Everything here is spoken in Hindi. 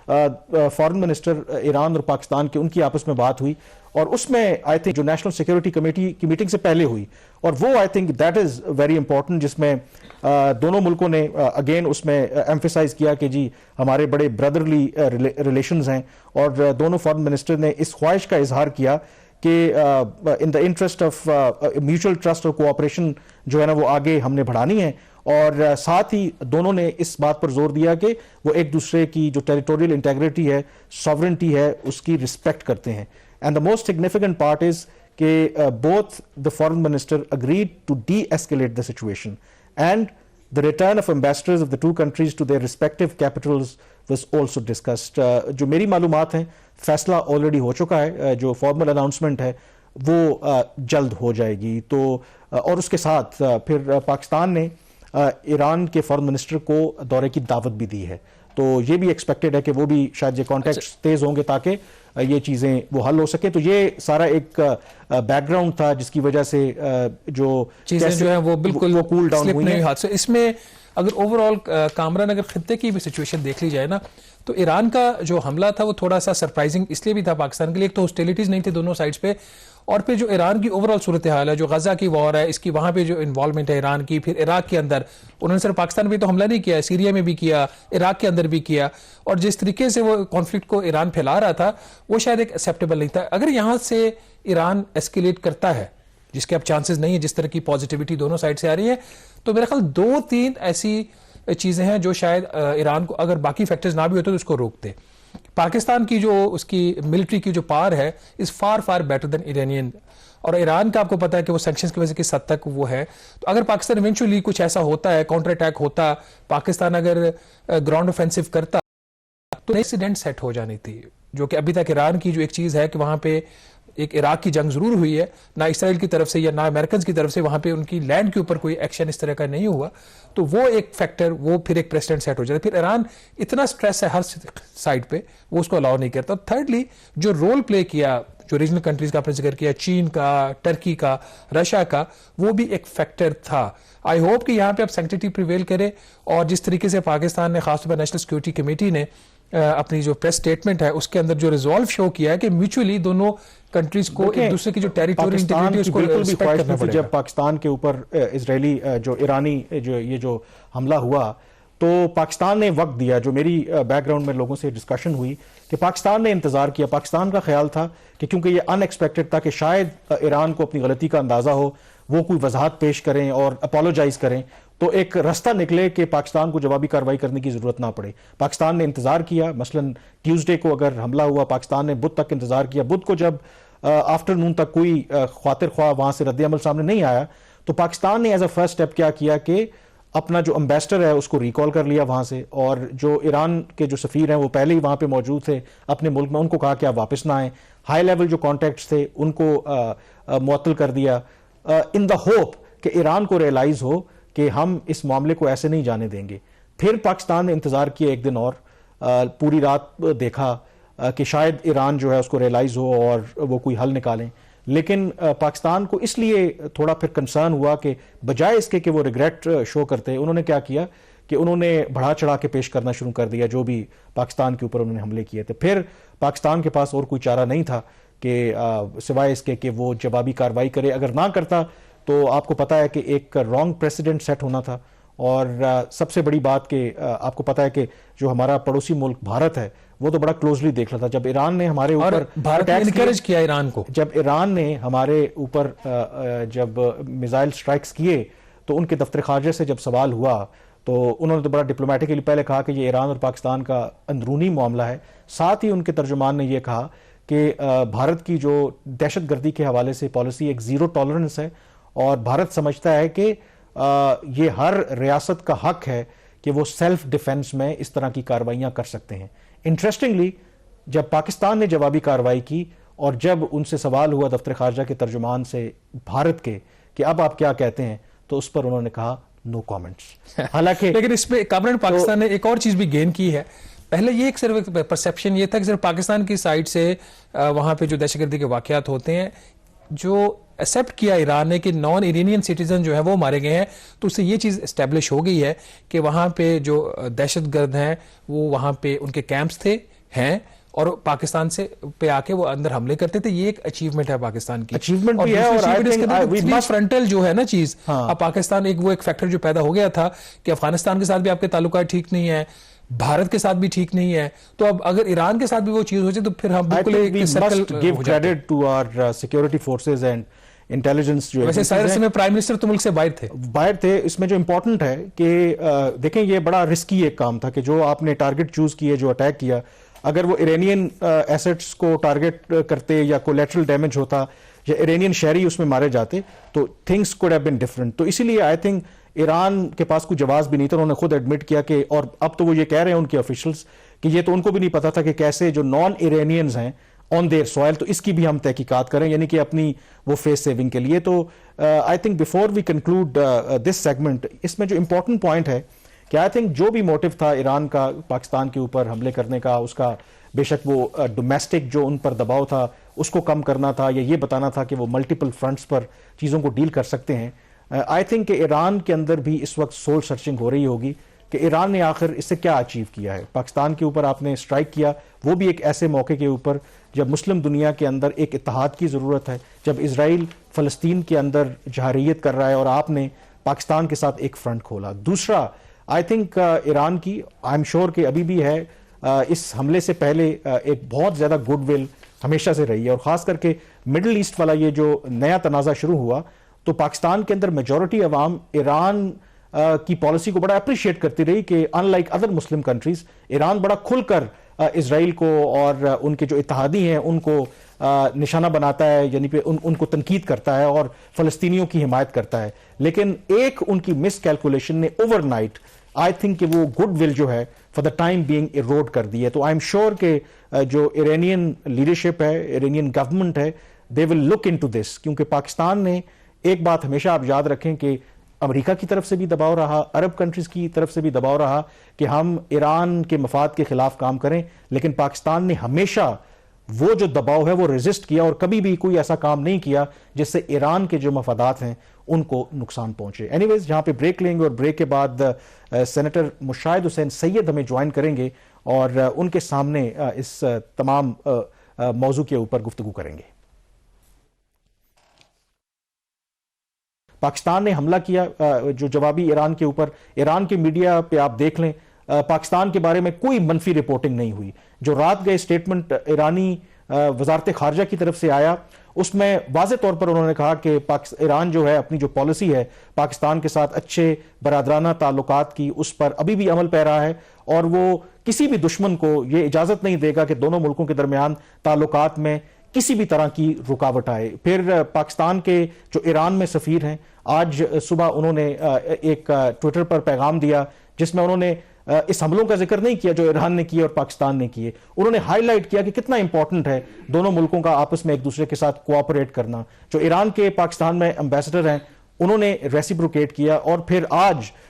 फॉरेन मिनिस्टर ईरान और पाकिस्तान के, उनकी आपस में बात हुई और उसमें आई थिंक जो नेशनल सिक्योरिटी कमेटी की मीटिंग से पहले हुई, और वो I think that is very important, जिसमें दोनों मुल्कों ने अगेन उसमें एम्फेसाइज किया कि जी हमारे बड़े ब्रदरली रिलेशंस हैं, और दोनों फॉरेन मिनिस्टर ने इस ख्वाहिश का इजहार किया कि in the interest of mutual trust और कोऑपरेशन जो है ना वो आगे हमने बढ़ानी है, और साथ ही दोनों ने इस बात पर जोर दिया कि वो एक दूसरे की जो टेरिटोरियल इंटेग्रिटी है, सॉवरेंटी है, उसकी रिस्पेक्ट करते हैं। And the most significant part is कि both the foreign minister agreed to de-escalate the situation and the return of ambassadors of the two countries to their respective capitals was also discussed. जो मेरी मालूमात हैं फैसला ऑलरेडी हो चुका है, जो फॉर्मल अनाउंसमेंट है वो जल्द हो जाएगी। तो और उसके साथ फिर पाकिस्तान ने ईरान के फॉरेन मिनिस्टर को दौरे की दावत भी दी है, तो ये भी एक्सपेक्टेड है कि वो भी शायद ये कॉन्टेक्ट तेज होंगे ताकि ये चीजें वो हल हो सके। तो ये सारा एक बैकग्राउंड था जिसकी वजह से जो चीजें जो है वो बिल्कुल वो कूल डाउन हुई है। हाथ से इसमें अगर ओवरऑल कामरान अगर खित्ते की भी सिचुएशन देख ली जाए ना, तो ईरान का जो हमला था वो थोड़ा सा सरप्राइजिंग इसलिए भी था पाकिस्तान के लिए, एक तो हॉस्टिलिटीज नहीं थी दोनों साइड्स पे, और फिर जो ईरान की ओवरऑल सूरत हाल है, जो गजा की वॉर है, इसकी वहां पे जो इन्वॉल्वमेंट है ईरान की, फिर इराक के अंदर उन्होंने सिर्फ पाकिस्तान में तो हमला नहीं किया, सीरिया में भी किया, इराक के अंदर भी किया, और जिस तरीके से वो कॉन्फ्लिक्ट को ईरान फैला रहा था वो शायद एक एक्सेप्टेबल नहीं था। अगर यहां से ईरान एस्केलेट करता है, जिसके अब चांसेस नहीं है, जिस तरह की पॉजिटिविटी दोनों साइड से आ रही है, तो मेरा ख्याल 2-3 ऐसी चीजें हैं जो शायद ईरान को, अगर बाकी फैक्टर्स ना भी होते तो उसको रोकते। पाकिस्तान की जो उसकी मिलिट्री की जो पावर है is far far better than Iranian, और ईरान का आपको पता है कि वो सैंक्शंस की वजह से किस हद तक वो है। तो अगर पाकिस्तान इवेंचुअली कुछ ऐसा होता है, काउंटर अटैक होता, पाकिस्तान अगर ग्राउंड ऑफेंसिव करता, तो इंसिडेंट सेट हो जानी थी, जो कि अभी तक ईरान की जो एक चीज है कि वहां पे एक इराक की जंग जरूर हुई है, ना इसराइल की तरफ से या ना अमेरिकन की तरफ से वहां पे उनकी लैंड के ऊपर कोई एक्शन इस तरह का नहीं हुआ, तो वो एक फैक्टर, वो फिर एक प्रेसिडेंट सेट हो जाता है। फिर ईरान इतना स्ट्रेस है हर साइड पे, वो उसको अलाउ नहीं करता। थर्डली जो रोल प्ले किया जो रीजनल कंट्रीज का आपने जिक्र किया, चीन का, टर्की का, रशिया का, वो भी एक फैक्टर था। आई होप कि यहाँ पे अब सैंक्टिटी प्रिवेल करे, और जिस तरीके से पाकिस्तान ने खासतौर पर नेशनल सिक्योरिटी कमेटी ने अपनी जो प्रेस स्टेटमेंट है उसके अंदर जो रिजॉल्व शो किया है कि म्यूचुअली दोनों कंट्रीज को एक दूसरे की जो टेरिटोरियल इंटीग्रिटी उसको रिस्पेक्ट करना पड़ेगा। जब पाकिस्तान के ऊपर इजरायली जो ईरानी जो ये जो हमला हुआ, तो पाकिस्तान ने वक्त दिया। जो मेरी बैकग्राउंड में लोगों से डिस्कशन हुई कि पाकिस्तान ने इंतजार किया, पाकिस्तान का ख्याल था कि क्योंकि ये अनएक्सपेक्टेड था कि शायद ईरान को अपनी गलती का अंदाजा हो, वो कोई वजाहत पेश करें और अपोलोजाइज करें, तो एक रास्ता निकले कि पाकिस्तान को जवाबी कार्रवाई करने की जरूरत ना पड़े। पाकिस्तान ने इंतजार किया, मसलन ट्यूसडे को अगर हमला हुआ, पाकिस्तान ने बुध तक इंतजार किया। बुध को जब आफ्टरनून तक कोई ख्वातिर ख्वाह वहां से रद्द-ए-अमल सामने नहीं आया, तो पाकिस्तान ने एज अ फर्स्ट स्टेप क्या किया कि अपना जो एम्बेसडर है उसको रिकॉल कर लिया वहां से, और जो ईरान के जो सफीर हैं वो पहले ही वहां पे मौजूद थे अपने मुल्क में, उनको कहा कि आप वापस ना आए। हाई लेवल जो कॉन्टैक्ट्स थे उनको मुअत्तल कर दिया, इन द होप कि ईरान को रियलाइज हो कि हम इस मामले को ऐसे नहीं जाने देंगे। फिर पाकिस्तान ने इंतजार किया एक दिन और, पूरी रात देखा कि शायद ईरान जो है उसको रियलाइज हो और वो कोई हल निकालें, लेकिन पाकिस्तान को इसलिए थोड़ा फिर कंसर्न हुआ कि बजाय इसके कि वो रिग्रेट शो करते, उन्होंने क्या किया कि उन्होंने बढ़ा चढ़ा के पेश करना शुरू कर दिया जो भी पाकिस्तान के ऊपर उन्होंने हमले किए थे। फिर पाकिस्तान के पास और कोई चारा नहीं था कि सिवाय इसके कि वो जवाबी कार्रवाई करे। अगर ना करता तो आपको पता है कि एक रॉन्ग प्रेसिडेंट सेट होना था, और सबसे बड़ी बात कि आपको पता है कि जो हमारा पड़ोसी मुल्क भारत है वो तो बड़ा क्लोजली देख रहा था। जब ईरान ने हमारे ऊपर भारत ने एनकरेज किया ईरान को, जब ईरान ने हमारे ऊपर जब मिसाइल स्ट्राइक्स किए, तो उनके दफ्तर खारजा से जब सवाल हुआ तो उन्होंने तो बड़ा डिप्लोमेटिकली पहले कहा कि ये ईरान और पाकिस्तान का अंदरूनी मामला है। साथ ही उनके तर्जुमान ने यह कहा कि भारत की जो दहशतगर्दी के हवाले से पॉलिसी एक जीरो टॉलरेंस है, और भारत समझता है कि ये हर रियासत का हक है कि वो सेल्फ डिफेंस में इस तरह की कार्रवाइयां कर सकते हैं। इंटरेस्टिंगली जब पाकिस्तान ने जवाबी कार्रवाई की और जब उनसे सवाल हुआ दफ्तर खारजा के तर्जुमान से भारत के कि अब आप क्या कहते हैं, तो उस पर उन्होंने कहा नो कमेंट्स। हालांकि लेकिन इसमें कामरान पाकिस्तान ने एक और चीज भी गेन की है। पहले ये एक सिर्फ परसेप्शन ये था कि सिर्फ पाकिस्तान की साइड से वहां पे जो दहशतगर्दी के वाकयात होते हैं, जो एक्सेप्ट किया ईरान ने कि नॉन इरानियन सिटीजन जो है वो मारे गए हैं, तो उससे ये चीज़ एस्टेब्लिश हो गई है कि वहाँ पे जो दहशतगर्द हैं वो वहाँ पे उनके कैंप्स थे हैं और पाकिस्तान से पे आके वो अंदर हमले करते थे। ये एक अचीवमेंट है पाकिस्तान की, अचीवमेंट भी है। और फ्रंटल जो है ना चीज, अब पाकिस्तान एक फैक्टर जो पैदा हो गया था कि अफगानिस्तान के साथ भी आपके ताल्लुकात ठीक नहीं है, भारत के साथ भी ठीक नहीं है, तो अब अगर ईरान के साथ भी वो चीज हो जाए तो फिर हम बिल्कुल एक circle give credit to our security forces and intelligence. जो वैसे सारे समय प्राइम मिनिस्टर तो मुल्क से बाहर थे। इसमें जो इंपॉर्टेंट है कि देखें ये बड़ा रिस्की एक काम था कि जो आपने टारगेट चूज किए, जो अटैक किया, अगर वो इरानियन एसेट्स को टारगेट करते या कोलैटरल डैमेज होता या इरानियन शहरी उसमें मारे जाते तो things could have been different. तो इसीलिए आई थिंक ईरान के पास कोई जवाब भी नहीं था, उन्होंने खुद एडमिट किया कि, और अब तो वो ये कह रहे हैं उनके ऑफिशियल्स कि ये तो उनको भी नहीं पता था कि कैसे जो नॉन इरानियंस हैं ऑन देयर सॉइल, तो इसकी भी हम तहकीकात करें, यानी कि अपनी वो फेस सेविंग के लिए। तो I think before we conclude this segment, इसमें जो इंपॉर्टेंट पॉइंट है कि आई थिंक जो भी मोटिव था ईरान का पाकिस्तान के ऊपर हमले करने का, उसका बेशक वो डोमेस्टिक जो उन पर दबाव था उसको कम करना था या ये बताना था कि वो मल्टीपल फ्रंट्स पर चीज़ों को डील कर सकते हैं। आई थिंक कि ईरान के अंदर भी इस वक्त सोल सर्चिंग हो रही होगी कि ईरान ने आखिर इससे क्या अचीव किया है। पाकिस्तान के ऊपर आपने स्ट्राइक किया, वो भी एक ऐसे मौके के ऊपर जब मुस्लिम दुनिया के अंदर एक इत्तेहाद की ज़रूरत है, जब इजराइल फ़लस्तीन के अंदर जहारियत कर रहा है और आपने पाकिस्तान के साथ एक फ्रंट खोला। दूसरा आई थिंक ईरान की, आई एम श्योर कि अभी भी है, इस हमले से पहले एक बहुत ज़्यादा गुडविल हमेशा से रही है, और ख़ास करके मिडल ईस्ट वाला ये जो नया तनाज़ा शुरू हुआ तो पाकिस्तान के अंदर मेजॉरिटी अवाम ईरान की पॉलिसी को बड़ा अप्रिशिएट करती रही कि unlike other Muslim countries Iran बड़ा खुलकर इजराइल को और उनके जो इत्तेहादी हैं उनको निशाना बनाता है, यानी कि उनको तनकीद करता है और फ़लस्तीनियों की हिमायत करता है। लेकिन एक उनकी मिस कैलकुलेशन ने ओवरनाइट आई थिंक कि वो गुडविल जो है for the time being Erode कर दी है। तो आई एम श्योर कि जो इरानियन लीडरशिप है, इरानियन गवर्नमेंट है, they will look into this, क्योंकि पाकिस्तान ने एक बात हमेशा आप याद रखें कि अमेरिका की तरफ से भी दबाव रहा, अरब कंट्रीज की तरफ से भी दबाव रहा कि हम ईरान के मफाद के खिलाफ काम करें, लेकिन पाकिस्तान ने हमेशा वो जो दबाव है वो रेजिस्ट किया और कभी भी कोई ऐसा काम नहीं किया जिससे ईरान के जो मफादात हैं उनको नुकसान पहुंचे। एनीवेज, जहां पे ब्रेक लेंगे और ब्रेक के बाद सेनेटर मुशाहिद हुसैन सैयद हमें ज्वाइन करेंगे और उनके सामने इस तमाम मौजू के ऊपर गुफ्तगू करेंगे। पाकिस्तान ने हमला किया जो जवाबी ईरान के ऊपर, ईरान के मीडिया पे आप देख लें पाकिस्तान के बारे में कोई मनफी रिपोर्टिंग नहीं हुई। जो रात गए स्टेटमेंट ईरानी वजारत खारजा की तरफ से आया उसमें वाज़े तौर पर उन्होंने कहा कि ईरान जो है अपनी जो पॉलिसी है पाकिस्तान के साथ अच्छे बरादराना ताल्लुकात की, उस पर अभी भी अमल पै रहा है और वो किसी भी दुश्मन को ये इजाज़त नहीं देगा कि दोनों मुल्कों के दरमियान ताल्लुकात में किसी भी तरह की रुकावट आए। फिर पाकिस्तान के जो ईरान में सफ़ीर हैं, आज सुबह उन्होंने एक ट्विटर पर पैगाम दिया जिसमें उन्होंने इस हमलों का जिक्र नहीं किया जो ईरान ने किए और पाकिस्तान ने किए। उन्होंने हाईलाइट किया कि कितना इंपॉर्टेंट है दोनों मुल्कों का आपस में एक दूसरे के साथ कोऑपरेट करना। जो ईरान के पाकिस्तान में एम्बेसडर हैं उन्होंने रेसिप्रोकेट किया और फिर आज